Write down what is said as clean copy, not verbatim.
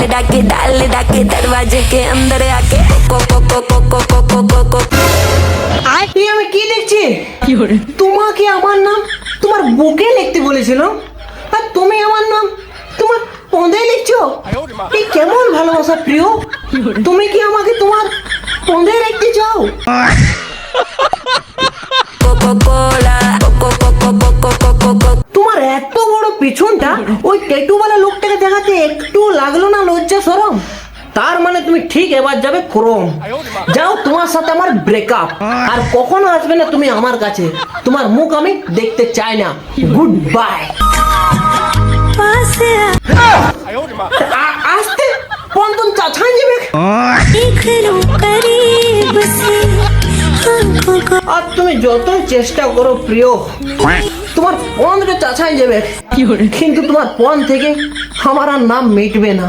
डाल डाके दरवाजे के अंदर आके को को को को को को को को को এই আমি কি দেখছি? তোমাকে আমার নাম তোমার বুকে লিখতে বলেছিল, আর তুমি আমার নাম তোমার পদে লিখছো। এই কেমন ভালোবাসা প্রিয়? তুমি কি আমাকে তোমার পদে লিখতে চাও? कोला को को को को को को को को তোমার এত বড় পিছনটা ওই ট্যাটুওয়ালা লোকটাকে দেখাতে একটু লাগলো না লজ্জা শরম? তার মানে তুমি ঠিক এবার যাবে ক্রোম। যাও, তোমার সাথে আমার ব্রেকআপ, আর কখনো আসবে না তুমি আমার কাছে। তোমার মুখ আমি দেখতে চাই না। Good bye. আসতে পন্তন চাছাই যাবে। আর তুমি যতই চেষ্টা করো প্রিয়, তোমার পনটা চাছাই যাবে, কিন্তু তোমার পন থেকে আমার আর নাম মিটবে না।